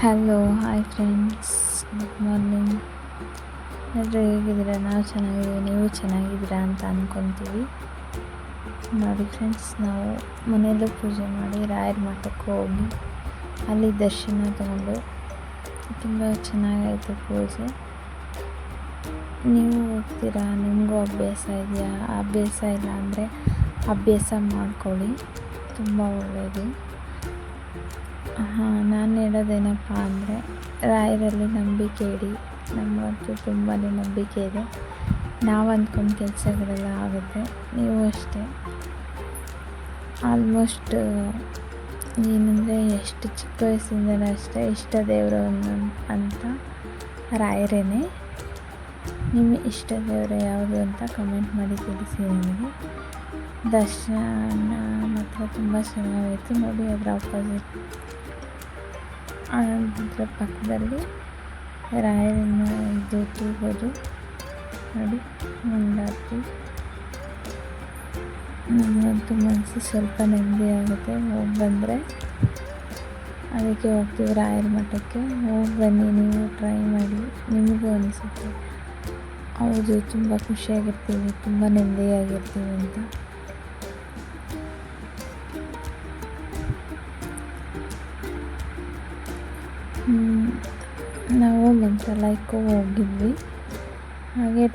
Hello hi friends, good morning. ಎಲ್ಲರೂ ಹೇಗಿದ್ದೀರಾ? ನಾವು ಚೆನ್ನಾಗಿದ್ದೀವಿ, ನೀವು ಚೆನ್ನಾಗಿದ್ದೀರಾ ಅಂತ ಅಂದ್ಕೊತೀವಿ. ನೋಡಿ ಫ್ರೆಂಡ್ಸ್, ನಾವು ಮನೆಯಲ್ಲೂ ಪೂಜೆ ಮಾಡಿ ರಾಯರ ಮಠಕ್ಕೆ ಹೋಗಿ ಅಲ್ಲಿ ದರ್ಶನ ತಗೊಂಡು ತುಂಬ ಚೆನ್ನಾಗಾಯಿತು ಪೂಜೆ. ನೀವು ಹೋಗ್ತೀರಾ? ನಿಮಗೂ ಅಭ್ಯಾಸ ಇದೆಯಾ? ಅಭ್ಯಾಸ ಇಲ್ಲ ಅಂದರೆ ಅಭ್ಯಾಸ ಮಾಡ್ಕೊಳ್ಳಿ, ತುಂಬ ಒಳ್ಳೆಯದು. ನಾನು ಹೇಳೋದೇನಪ್ಪ ಅಂದರೆ, ರಾಯರಲ್ಲಿ ನಂಬಿಕೆ ಇಡಿ. ನಮಗಂತೂ ತುಂಬಾ ನಂಬಿಕೆ ಇದೆ. ನಾವು ಅಂದ್ಕೊಂಡು ಕೆಲಸಗಳೆಲ್ಲ ಆಗುತ್ತೆ. ನೀವು ಅಷ್ಟೇ. ಆಲ್ಮೋಸ್ಟ್ ಏನಂದರೆ, ಎಷ್ಟು ಚಿಕ್ಕ ವಯಸ್ಸಿಂದಲೂ ಅಷ್ಟೇ ಇಷ್ಟ ದೇವರು ಅಂತ ರಾಯರೇನೆ. ನಿಮ್ಮ ಇಷ್ಟ ದೇವರು ಯಾವುದು ಅಂತ ಕಮೆಂಟ್ ಮಾಡಿ ತಿಳಿಸಿ. ನನಗೆ ದರ್ಶನ ಮಾತ್ರ ತುಂಬ ಚೆನ್ನಾಗಾಯಿತು. ನೋಡಿ, ಅದರ ಪಕ್ಕದಲ್ಲಿ ರಾಯರನ್ನ ಇದು ತೂಗೋದು ನೋಡಿ, ಮಂಡಾರ್ತಿ. ನಮಗಂತೂ ಮನಸ್ಸು ಸ್ವಲ್ಪ ನೆಮ್ಮದಿ ಆಗುತ್ತೆ ಹೋಗಿ ಬಂದರೆ. ಅದಕ್ಕೆ ಹೋಗ್ತೀವಿ ರಾಯರ ಮಠಕ್ಕೆ. ಹೋಗಿ ಬನ್ನಿ, ನೀವು ಟ್ರೈ ಮಾಡಿ, ನಿಮಗೂ ಅನಿಸುತ್ತೆ ಹೌದು ತುಂಬ ಖುಷಿಯಾಗಿರ್ತೀವಿ, ತುಂಬ ನೆಮ್ಮದಿಯಾಗಿರ್ತೀವಿ ಅಂತ. ನಾವು ಮಂತ್ರಾಲಯಕ್ಕೂ ಹೋಗಿದ್ವಿ. ಹಾಗೆ